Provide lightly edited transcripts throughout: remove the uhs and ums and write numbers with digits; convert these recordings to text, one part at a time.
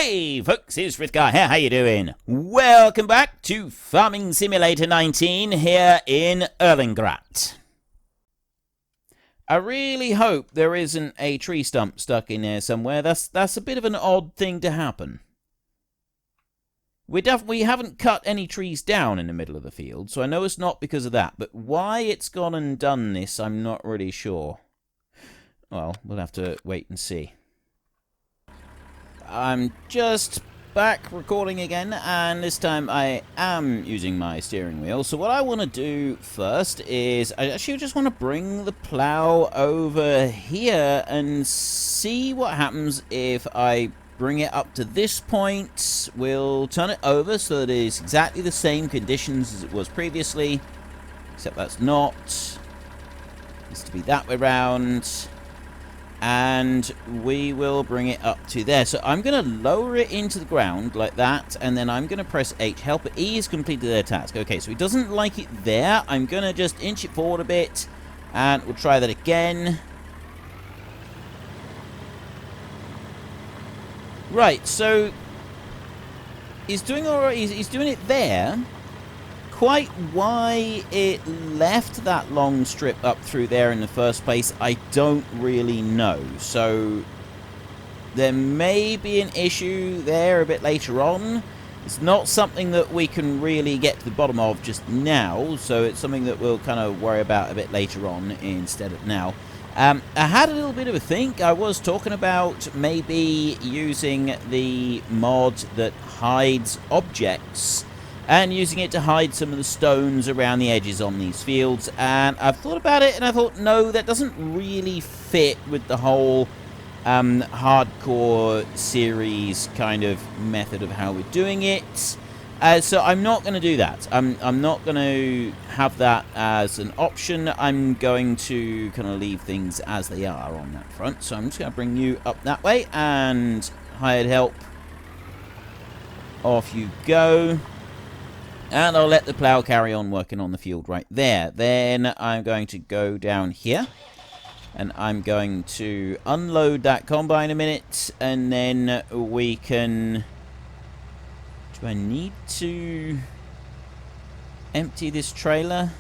Hey folks, it's Frithgar here, how you doing? Welcome back to Farming Simulator 19 here in Erlengrat. I really hope there isn't a tree stump stuck in there somewhere. That's a bit of an odd thing to happen. We haven't cut any trees down in the middle of the field, so I know it's not because of that. But why it's gone and done this, I'm not really sure. Well, we'll have to wait and see. I'm just back recording again, and this time I am using my steering wheel. So what I want to do first is I actually just want to bring the plow over here and see what happens if I bring it up to this point. We'll turn it over so that it is exactly the same conditions as it was previously, except that's not. It needs to be that way round. And we will bring it up to there. So I'm going to lower it into the ground like that, and then I'm going to press H. Helper E has completed their task. Okay, so he doesn't like it there. I'm going to just inch it forward a bit, and we'll try that again. Right, so he's doing all right. He's doing it there. Quite why it left that long strip up through there in the first place, I don't really know. So there may be an issue there a bit later on. It's not something that we can really get to the bottom of just now, so it's something that we'll kind of worry about a bit later on instead of now. I had a little bit of a think. I was talking about maybe using the mod that hides objects and using it to hide some of the stones around the edges on these fields. And I've thought about it, and I thought, no, that doesn't really fit with the whole hardcore series kind of method of how we're doing it. So I'm not going to do that. I'm not going to have that as an option. I'm going to kind of leave things as they are on that front. So I'm just going to bring you up that way, and hired help. Off you go. And I'll let the plow carry on working on the field right there. Then I'm going to go down here, and I'm going to unload that combine a minute, and then we can... Do I need to empty this trailer?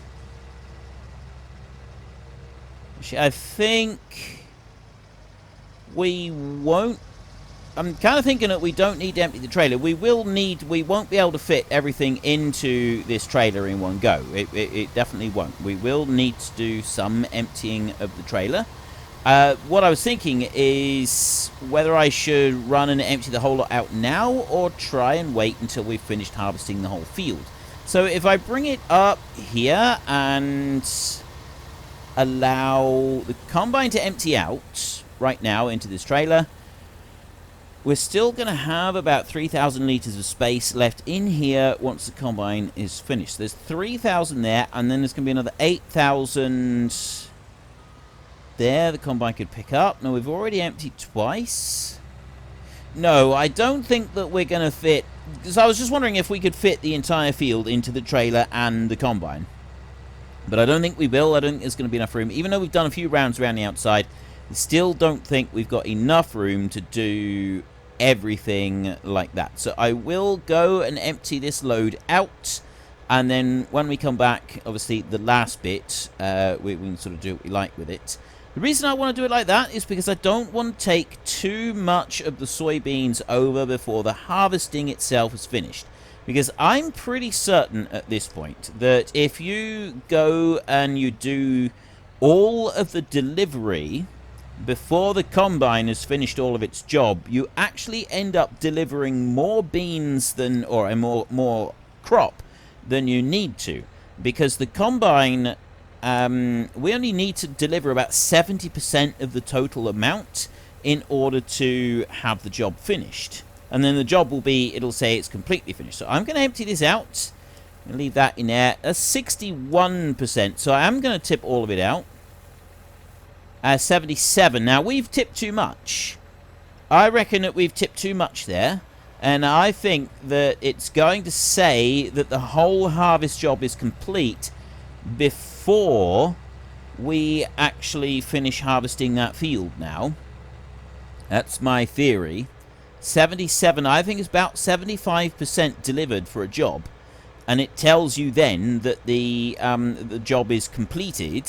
Actually, I think we won't. I'm kind of thinking that we don't need to empty the trailer. We won't be able to fit everything into this trailer in one go. It definitely won't. We will need to do some emptying of the trailer. What I was thinking is whether I should run and empty the whole lot out now, or try and wait until we've finished harvesting the whole field. So if I bring it up here and allow the combine to empty out right now into this trailer, we're still going to have about 3,000 litres of space left in here once the combine is finished. There's 3,000 there, and then there's going to be another 8,000 there the combine could pick up. No, we've already emptied twice. No, I don't think that we're going to fit... Because I was just wondering if we could fit the entire field into the trailer and the combine. But I don't think we will. I don't think there's going to be enough room. Even though we've done a few rounds around the outside, we still don't think we've got enough room to do everything like that. So I will go and empty this load out, and then when we come back, obviously the last bit, we can sort of do what we like with it. The reason I want to do it like that is because I don't want to take too much of the soybeans over before the harvesting itself is finished. Because I'm pretty certain at this point that if you go and you do all of the delivery before the combine has finished all of its job, you actually end up delivering more beans than, or a more crop than you need to, because the combine, we only need to deliver about 70% of the total amount in order to have the job finished, and then the job will be, it'll say it's completely finished. So I'm going to empty this out and leave that in there. That's 61%, so I am going to tip all of it out. 77. Now, we've tipped too much. I reckon that we've tipped too much there. And I think that it's going to say that the whole harvest job is complete before we actually finish harvesting that field now. That's my theory. 77, I think it's about 75% delivered for a job. And it tells you then that the job is completed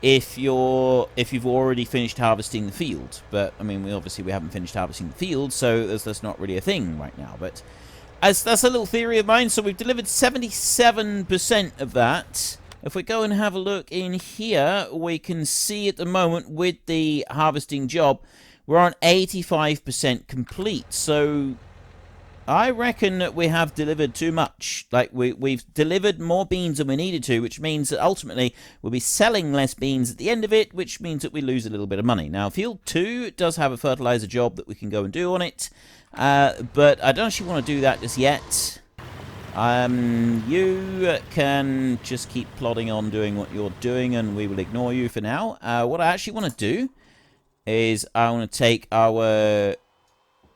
if you've already finished harvesting the field. But I mean, we haven't finished harvesting the field, so that's not really a thing right now. But that's a little theory of mine. So we've delivered 77% of that. If we go and have a look in here, we can see at the moment with the harvesting job, we're on 85% complete. So I reckon that we have delivered too much. Like, we've delivered more beans than we needed to, which means that ultimately we'll be selling less beans at the end of it, which means that we lose a little bit of money. Now, Field 2 does have a fertilizer job that we can go and do on it, but I don't actually want to do that just yet. You can just keep plodding on doing what you're doing, and we will ignore you for now. What I actually want to do is I want to take our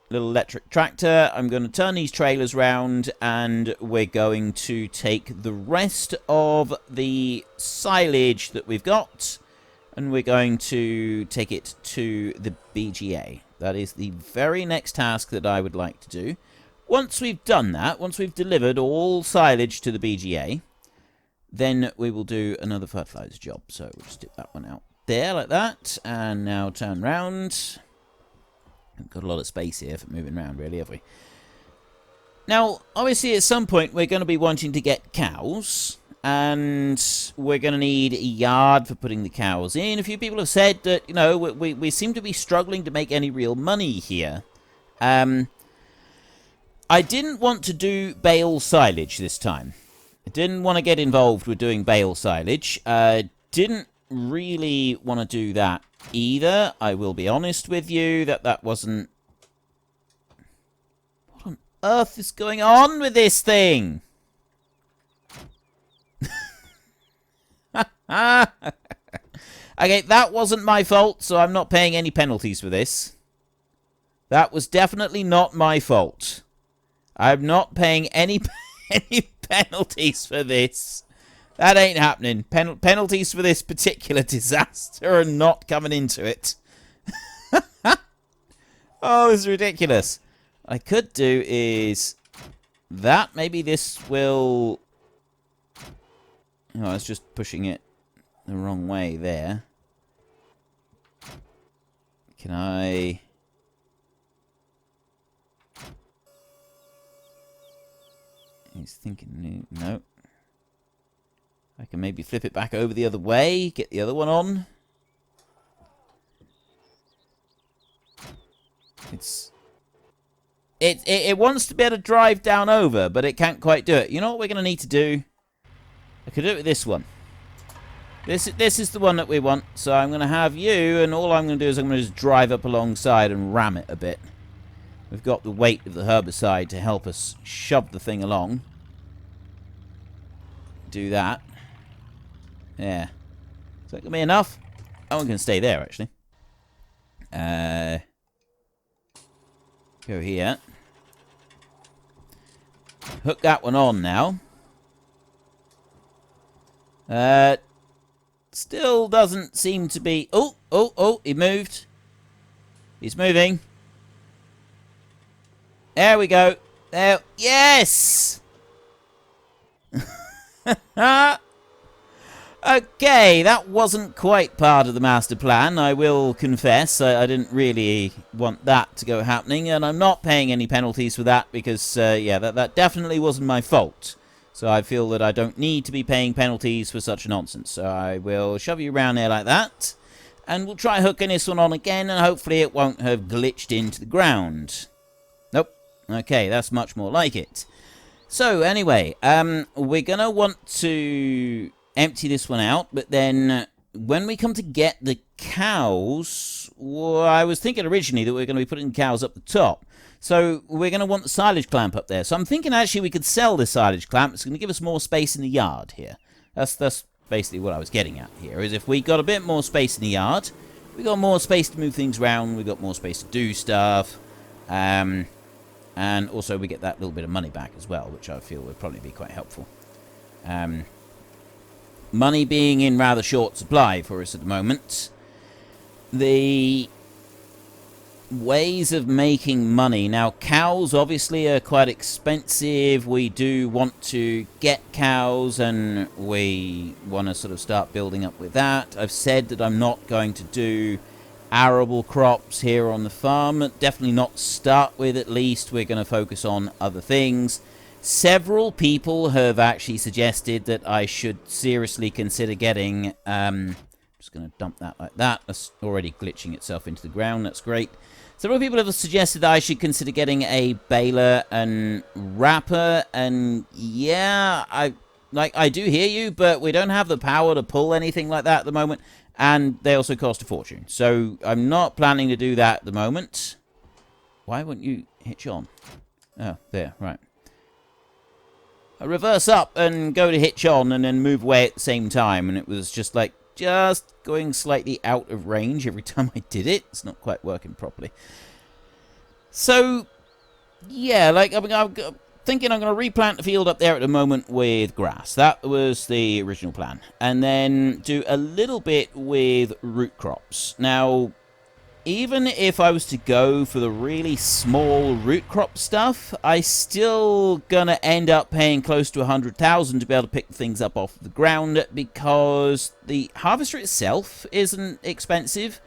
little electric tractor. I'm going to turn these trailers round, and we're going to take the rest of the silage that we've got, and we're going to take it to the BGA. That is the very next task that I would like to do. Once we've done that, once we've delivered all silage to the BGA, then we will do another fertilizer job. So we'll just dip that one out there like that, and now turn round. We've got a lot of space here for moving around, really, have we? Now, obviously, at some point, we're going to be wanting to get cows, and we're going to need a yard for putting the cows in. A few people have said that, you know, we seem to be struggling to make any real money here. I didn't want to do bale silage this time. I didn't want to get involved with doing bale silage. Didn't really want to do that either. I will be honest with you that wasn't... What on earth is going on with this thing? Okay, that wasn't my fault, so I'm not paying any penalties for this. That was definitely not my fault. I'm not paying any penalties for this. That ain't happening. Penalties for this particular disaster are not coming into it. Oh, this is ridiculous. What I could do is that. Maybe this will... Oh, I was just pushing it the wrong way there. Can I... He's thinking, no. I can maybe flip it back over the other way, get the other one on. It wants to be able to drive down over, but it can't quite do it. You know what we're going to need to do? I could do it with this one. This is the one that we want. So I'm going to have you, and all I'm going to do is I'm going to just drive up alongside and ram it a bit. We've got the weight of the herbicide to help us shove the thing along. Do that. Yeah. Is that going to be enough? That one can stay there, actually. Go here. Hook that one on now. Still doesn't seem to be... Oh, he moved. He's moving. There we go. There. Yes! Okay, that wasn't quite part of the master plan, I will confess. I didn't really want that to go happening, and I'm not paying any penalties for that because, yeah, that definitely wasn't my fault. So I feel that I don't need to be paying penalties for such nonsense. So I will shove you around there like that, and we'll try hooking this one on again, and hopefully it won't have glitched into the ground. Nope. Okay, that's much more like it. So, anyway, we're going to want to empty this one out, but then when we come to get the cows, well, I was thinking originally that we are going to be putting the cows up the top. So, we're going to want the silage clamp up there. So, I'm thinking actually we could sell this silage clamp. It's going to give us more space in the yard here. That's basically what I was getting at here, is if we got a bit more space in the yard, we got more space to move things around, we got more space to do stuff, and also we get that little bit of money back as well, which I feel would probably be quite helpful. Money being in rather short supply for us at the moment. The ways of making money. Now, cows obviously are quite expensive. We do want to get cows, and we want to sort of start building up with that. I've said that I'm not going to do arable crops here on the farm. Definitely not start with, at least. We're going to focus on other things. Several people have actually suggested that I should seriously consider getting... just going to dump that like that. That's already glitching itself into the ground. That's great. Several people have suggested that I should consider getting a baler and wrapper, and yeah, I do hear you, but we don't have the power to pull anything like that at the moment, and they also cost a fortune. So I'm not planning to do that at the moment. Why wouldn't you hitch on? Oh, there, right. I reverse up and go to hitch on and then move away at the same time, and it was just like, just going slightly out of range every time I did it. It's not quite working properly. So, yeah, like, I'm thinking I'm going to replant the field up there at the moment with grass. That was the original plan. And then do a little bit with root crops. Now, even if I was to go for the really small root crop stuff, I still gonna end up paying close to 100,000 to be able to pick things up off the ground, because the harvester itself isn't expensive,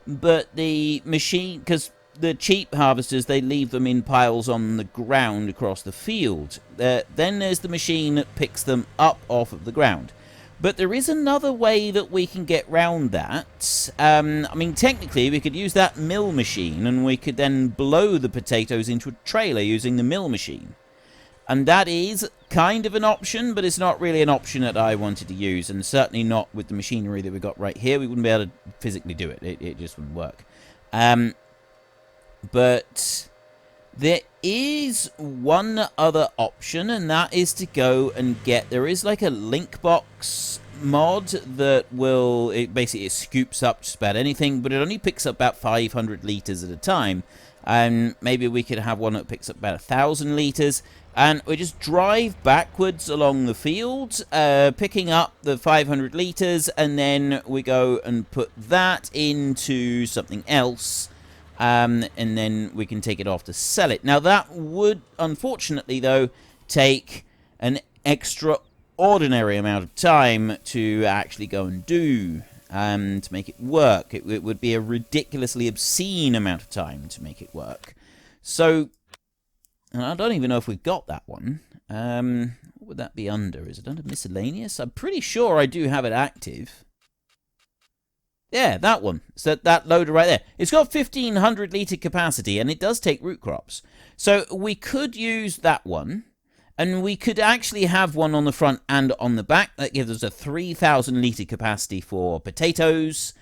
but the machine, because the cheap harvesters, they leave them in piles on the ground across the field. Then there's the machine that picks them up off of the ground. But there is another way that we can get round that. I mean, technically, we could use that mill machine, and we could then blow the potatoes into a trailer using the mill machine. And that is kind of an option, but it's not really an option that I wanted to use, and certainly not with the machinery that we got right here. We wouldn't be able to physically do it. It just wouldn't work. But there is one other option, and that is to go and get... There is like a link box mod that will... Basically, it scoops up just about anything, but it only picks up about 500 litres at a time. And maybe we could have one that picks up about 1,000 litres. And we just drive backwards along the field, picking up the 500 litres, and then we go and put that into something else. And then we can take it off to sell it. Now, that would, unfortunately, though, take an extraordinary amount of time to actually go and do, to make it work. It would be a ridiculously obscene amount of time to make it work. So, I don't even know if we've got that one. What would that be under? Is it under miscellaneous? I'm pretty sure I do have it active. Yeah, that one. So that loader right there. It's got 1,500 litre capacity, and it does take root crops. So we could use that one, and we could actually have one on the front and on the back. That gives us a 3,000 litre capacity for potatoes,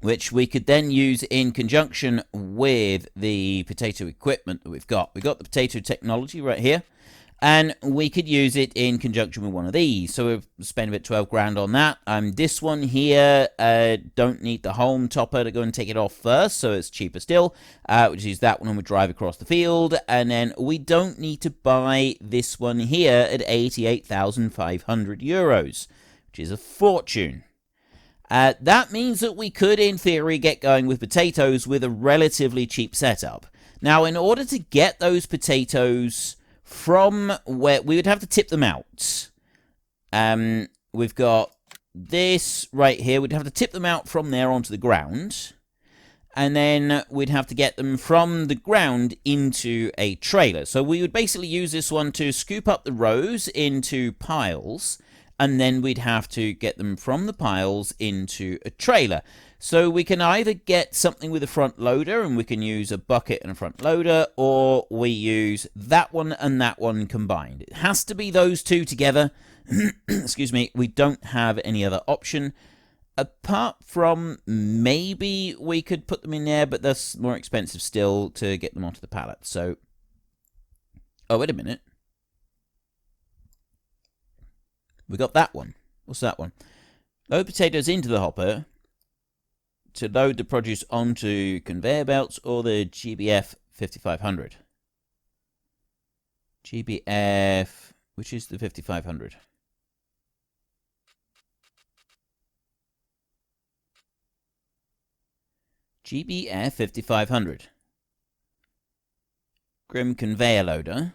which we could then use in conjunction with the potato equipment that we've got. We've got the potato technology right here. And we could use it in conjunction with one of these. So we've spent about 12 grand on that. This one here, don't need the home topper to go and take it off first, so it's cheaper still. Which is that one, and we drive across the field. And then we don't need to buy this one here at 88,500 euros, which is a fortune. That means that we could, in theory, get going with potatoes with a relatively cheap setup. Now, in order to get those potatoes... from where we would have to tip them out. We've got this right here. We'd have to tip them out from there onto the ground. And then we'd have to get them from the ground into a trailer. So we would basically use this one to scoop up the rows into piles. And then we'd have to get them from the piles into a trailer. So we can either get something with a front loader, and we can use a bucket and a front loader, or we use that one and that one combined. It has to be those two together. Excuse me. We don't have any other option. Apart from maybe we could put them in there, but that's more expensive still to get them onto the pallet. So, oh, wait a minute. We got that one. What's that one? Load potatoes into the hopper to load the produce onto conveyor belts, or the GBF 5500. GBF, which is the 5500? GBF 5500. Grimm conveyor loader.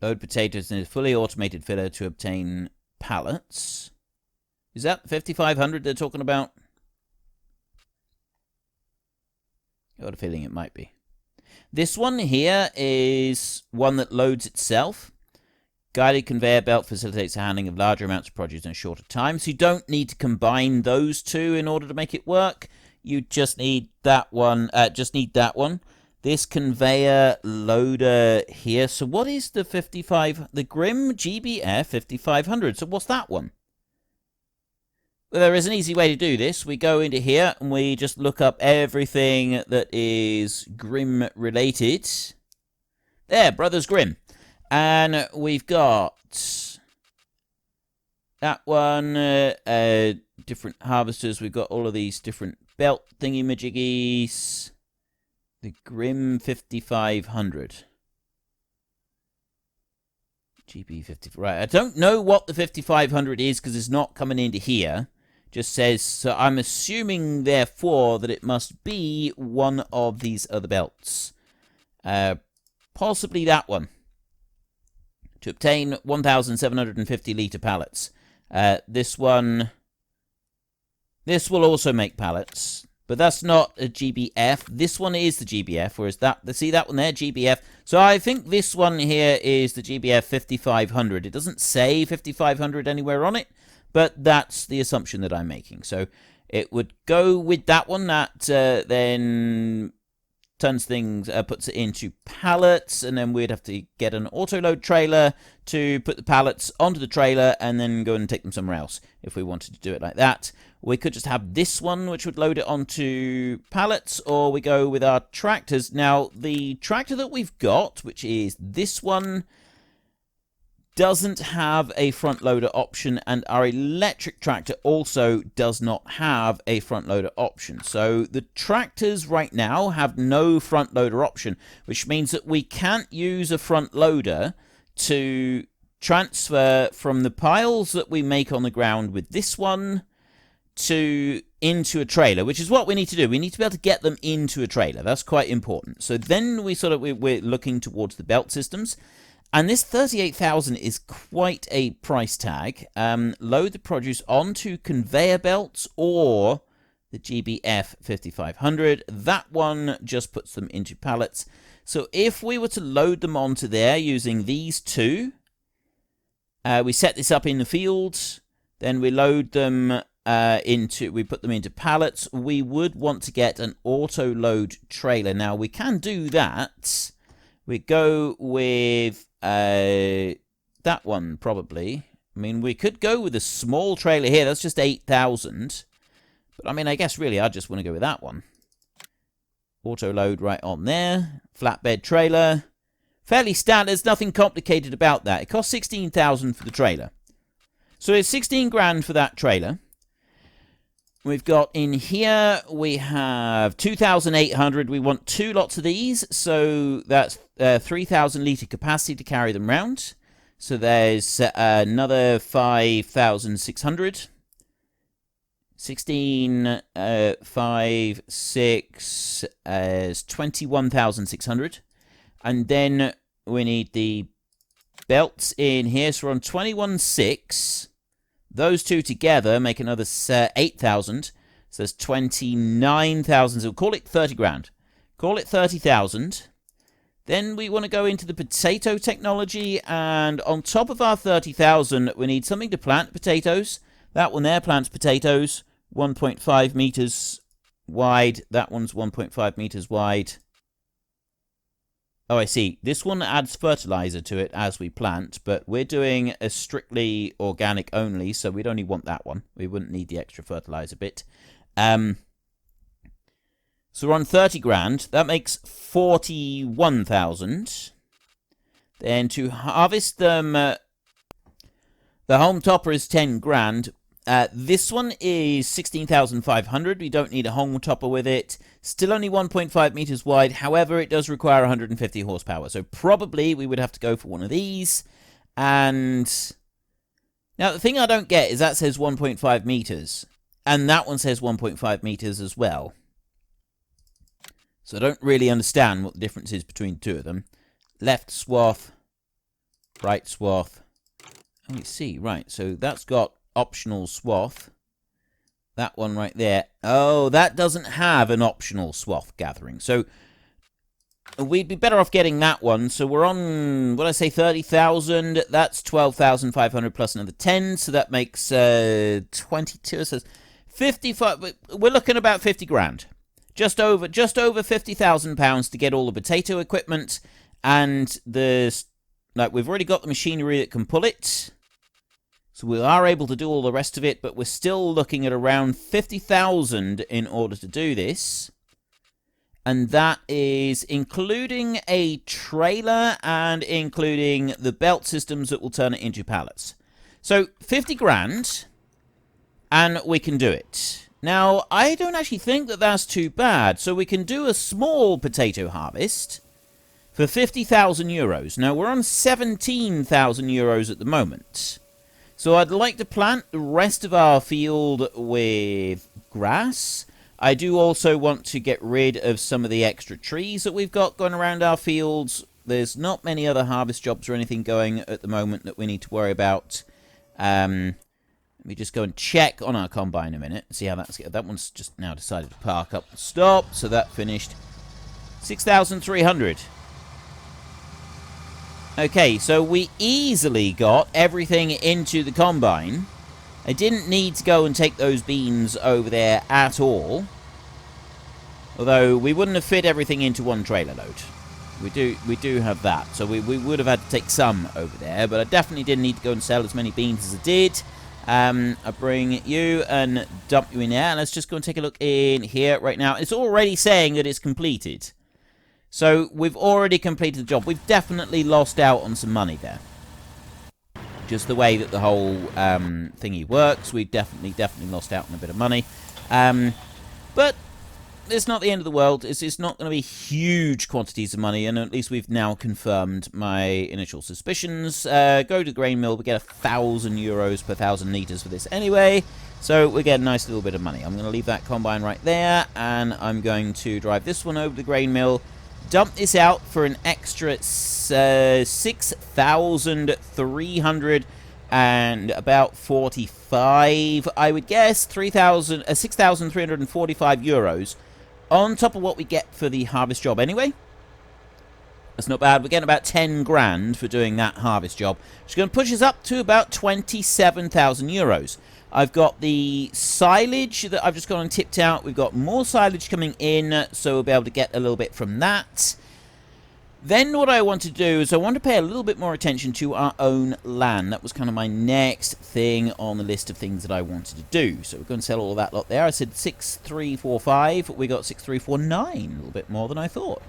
Load potatoes in a fully automated filler to obtain pallets. Is that the 5500 they're talking about? I've got a feeling it might be. This one here is one that loads itself. Guided conveyor belt facilitates the handling of larger amounts of produce in a shorter time. So you don't need to combine those two in order to make it work. You just need that one. This conveyor loader here. So what is the the Grimm GBF 5500? So what's that one? Well, there is an easy way to do this. We go into here and we just look up everything that is Grimm related. There, Brothers Grimm. And we've got that one, different harvesters. We've got all of these different belt thingy-majiggies. The Grimm 5500. GB50. Right, I don't know what the 5500 is because it's not coming into here. Just says, so I'm assuming, therefore, that it must be one of these other belts. Possibly that one. To obtain 1,750 litre pallets. This one... This will also make pallets. But that's not a GBF. This one is the GBF, whereas that... See that one there? GBF. So I think this one here is the GBF 5500. It doesn't say 5500 anywhere on it, but that's the assumption that I'm making. So it would go with that one. That then turns things, puts it into pallets, and then we'd have to get an autoload trailer to put the pallets onto the trailer and then go and take them somewhere else if we wanted to do it like that. We could just have this one, which would load it onto pallets, or we go with our tractors. Now, the tractor that we've got, which is this one, doesn't have a front loader option, and our electric tractor also does not have a front loader option. So the tractors right now have no front loader option, which means that we can't use a front loader to transfer from the piles that we make on the ground with this one into a trailer, which is what we need to do. We need to be able to get them into a trailer. That's quite important. So then we're looking towards the belt systems. And this 38,000 is quite a price tag. Load the produce onto conveyor belts or the GBF 5500. That one just puts them into pallets. So if we were to load them onto there using these two, we set this up in the field, then we load them we put them into pallets. We would want to get an auto load trailer. Now we can do that. We go with that one, probably. I mean, we could go with a small trailer here. That's just 8,000. But, I mean, I guess, really, I just want to go with that one. Auto load right on there. Flatbed trailer. Fairly standard. There's nothing complicated about that. It costs 16,000 for the trailer. So it's 16 grand for that trailer. We've got in here, we have 2,800. We want 2 lots of these, so that's 3,000 litre capacity to carry them round. So there's another 5,600. 16, 5, 6 is 21,600. And then we need the belts in here, so we're on 21,600. Those two together make another 8,000. So there's 29,000. So we'll call it 30 grand. Call it 30,000. Then we want to go into the potato technology. And on top of our 30,000, we need something to plant potatoes. That one there plants potatoes. 1.5 meters wide. That one's 1.5 meters wide. Oh, I see. This one adds fertilizer to it as we plant, but we're doing a strictly organic only, so we'd only want that one. We wouldn't need the extra fertilizer bit. So we're on 30 grand. That makes 41,000. Then to harvest them, the home topper is 10 grand. This one is 16,500. We don't need a home topper with it. Still only 1.5 meters wide. However, it does require 150 horsepower. So probably we would have to go for one of these. And now the thing I don't get is that says 1.5 meters. And that one says 1.5 meters as well. So I don't really understand what the difference is between the two of them. Left swath, right swath. Oh, let's see. Right, so that's got optional swath. That one right there. Oh, that doesn't have an optional swath gathering. So we'd be better off getting that one. So we're on, what did I say, 30,000. That's 12,500 plus another 10. So that makes 22. It says 55. We're looking about 50 grand. Just over £50,000 to get all the potato equipment. And we've already got the machinery that can pull it. So we are able to do all the rest of it, but we're still looking at around 50,000 in order to do this. And that is including a trailer and including the belt systems that will turn it into pallets. So 50 grand, and we can do it. Now, I don't actually think that that's too bad. So we can do a small potato harvest for 50,000 euros. Now, we're on 17,000 euros at the moment. So I'd like to plant the rest of our field with grass. I do also want to get rid of some of the extra trees that we've got going around our fields. There's not many other harvest jobs or anything going at the moment that we need to worry about. Let me just go and check on our combine a minute. See how that's... That one's just now decided to park up and stop. So that finished 6,300. Okay, so we easily got everything into the combine. I didn't need to go and take those beans over there at all. Although we wouldn't have fit everything into one trailer load. We do have that. So we would have had to take some over there. But I definitely didn't need to go and sell as many beans as I did. I bring you and dump you in there. Let's just go and take a look in here right now. It's already saying that it's completed. So we've already completed the job. We've definitely lost out on some money there. Just the way that the whole thingy works, we've definitely lost out on a bit of money. But it's not the end of the world. It's not going to be huge quantities of money, and at least we've now confirmed my initial suspicions. Go to the grain mill, we get 1,000 euros per 1,000 litres for this anyway. So we get a nice little bit of money. I'm going to leave that combine right there, and I'm going to drive this one over to the grain mill. Dump this out for an extra 6,300 and about 45, I would guess, 6,345 euros on top of what we get for the harvest job anyway. That's not bad. We're getting about 10 grand for doing that harvest job, which is going to push us up to about 27,000 euros. I've got the silage that I've just gone and tipped out. We've got more silage coming in, so we'll be able to get a little bit from that. Then what I want to do is I want to pay a little bit more attention to our own land. That was kind of my next thing on the list of things that I wanted to do. So we're going to sell all of that lot there. I said 6,345. We got 6,349, a little bit more than I thought.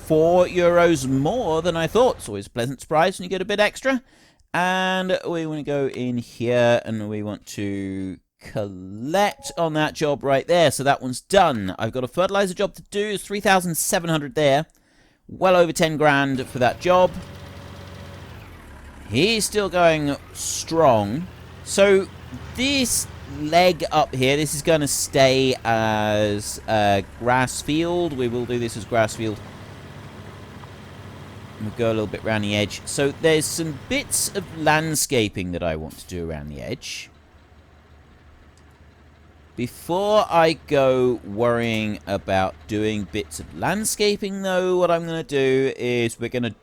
€4 more than I thought. It's always a pleasant surprise when you get a bit extra. And we want to go in here and we want to collect on that job right there. So that one's done. I've got a fertilizer job to do. It's 3,700 there. Well over 10 grand for that job. He's still going strong. So this leg up here, this is going to stay as a grass field. We will do this as grass field. We'll go a little bit around the edge. So there's some bits of landscaping that I want to do around the edge. Before I go worrying about doing bits of landscaping, though, what I'm going to do is we're going to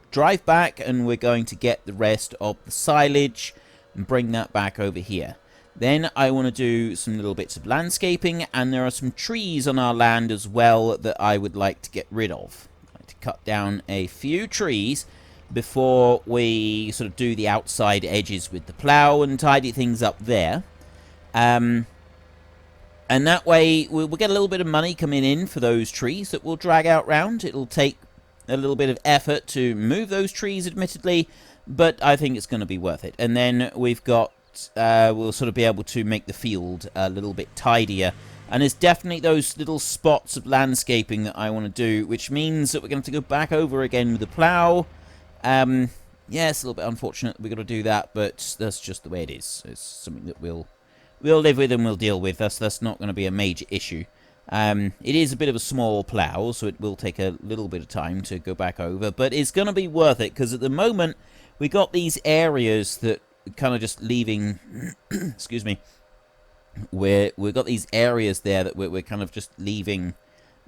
drive back and we're going to get the rest of the silage and bring that back over here. Then I want to do some little bits of landscaping, and there are some trees on our land as well that I would like to get rid of. To cut down a few trees before we sort of do the outside edges with the plow and tidy things up there. And that way we'll get a little bit of money coming in for those trees that we'll drag out round. It'll take a little bit of effort to move those trees, admittedly, but I think it's going to be worth it. And then we've got, we'll sort of be able to make the field a little bit tidier. And there's definitely those little spots of landscaping that I want to do, which means that we're going to have to go back over again with the plow. Yeah, it's a little bit unfortunate that we've got to do that, but that's just the way it is. It's something that we'll live with and we'll deal with. That's not going to be a major issue. It is a bit of a small plough, so it will take a little bit of time to go back over, but it's going to be worth it, because at the moment we got these areas that kind of just leaving, excuse me, we've got these areas there that we're kind of just leaving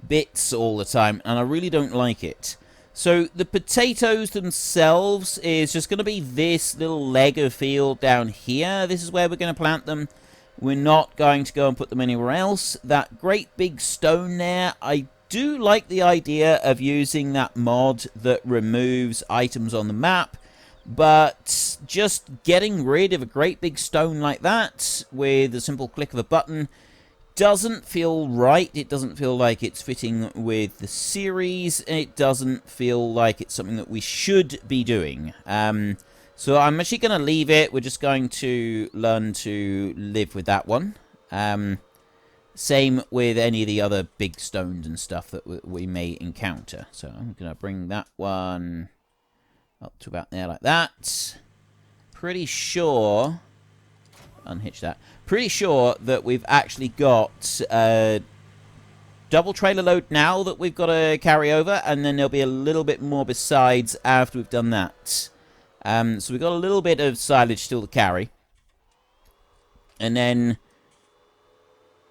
bits all the time, and I really don't like it. So the potatoes themselves is just going to be this little leg of field down here. This is where we're going to plant them. We're not going to go and put them anywhere else. That great big stone there, I do like the idea of using that mod that removes items on the map, but just getting rid of a great big stone like that with a simple click of a button doesn't feel right. It doesn't feel like it's fitting with the series. It doesn't feel like it's something that we should be doing. So I'm actually going to leave it. We're just going to learn to live with that one. Same with any of the other big stones and stuff that we may encounter. So I'm going to bring that one up to about there like that. Pretty sure... unhitch that. Pretty sure that we've actually got a double trailer load now that we've got to carry over, and then there'll be a little bit more besides after we've done that. So we've got a little bit of silage still to carry. And then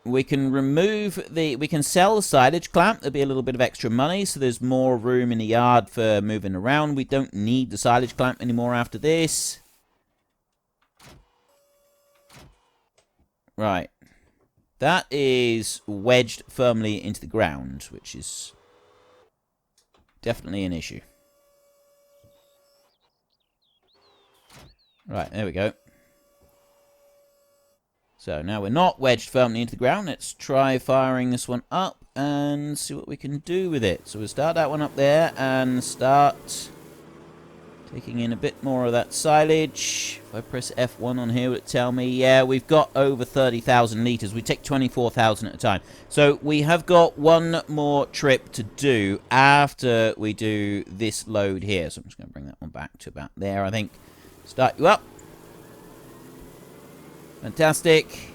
we can we can sell the silage clamp. There'll be a little bit of extra money, so there's more room in the yard for moving around. We don't need the silage clamp anymore after this. Right. That is wedged firmly into the ground, which is definitely an issue. Right, there we go. So now we're not wedged firmly into the ground. Let's try firing this one up and see what we can do with it. So we'll start that one up there and start taking in a bit more of that silage. If I press F1 on here, will it tell me? Yeah, we've got over 30,000 litres. We take 24,000 at a time. So we have got one more trip to do after we do this load here. So I'm just going to bring that one back to about there, I think. Start you up. Fantastic.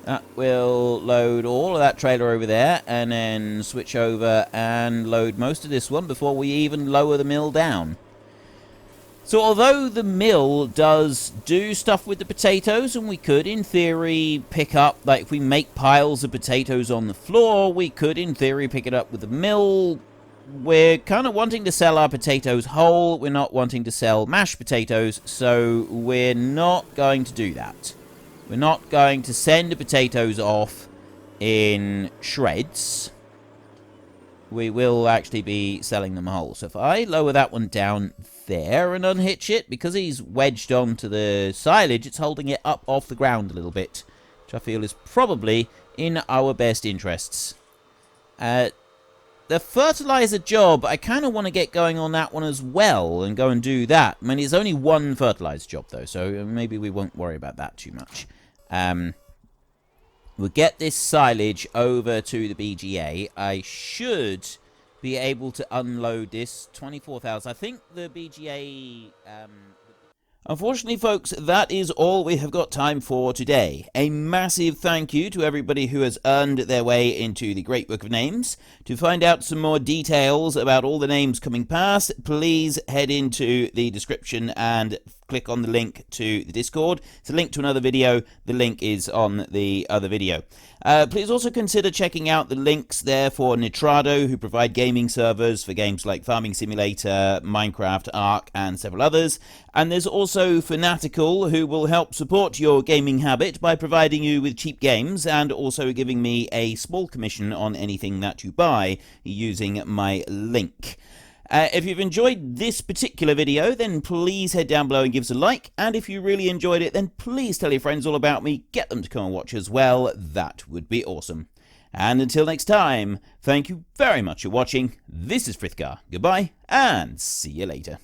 That will load all of that trailer over there and then switch over and load most of this one before we even lower the mill down. So although the mill does do stuff with the potatoes, and we could in theory pick up, like if we make piles of potatoes on the floor, we could in theory pick it up with the mill. We're kind of wanting to sell our potatoes whole. We're not wanting to sell mashed potatoes, so we're not going to do that. We're not going to send the potatoes off in shreds. We will actually be selling them whole. So if I lower that one down there and unhitch it, because he's wedged onto the silage, it's holding it up off the ground a little bit, which I feel is probably in our best interests. The fertilizer job, I kind of want to get going on that one as well and go and do that. I mean, it's only one fertilizer job, though, so maybe we won't worry about that too much. We'll get this silage over to the BGA. I should be able to unload this 24,000. I think the BGA... Unfortunately, folks, that is all we have got time for today. A massive thank you to everybody who has earned their way into the Great Book of Names. To find out some more details about all the names coming past, please head into the description and click on the link to the Discord. It's a link to another video. The link is on the other video. Please also consider checking out the links there for Nitrado, who provide gaming servers for games like Farming Simulator, Minecraft, Ark, and several others. And there's also Fanatical, who will help support your gaming habit by providing you with cheap games and also giving me a small commission on anything that you buy using my link. If you've enjoyed this particular video, then please head down below and give us a like. And if you really enjoyed it, then please tell your friends all about me. Get them to come and watch as well. That would be awesome. And until next time, thank you very much for watching. This is Frithgar. Goodbye, and see you later.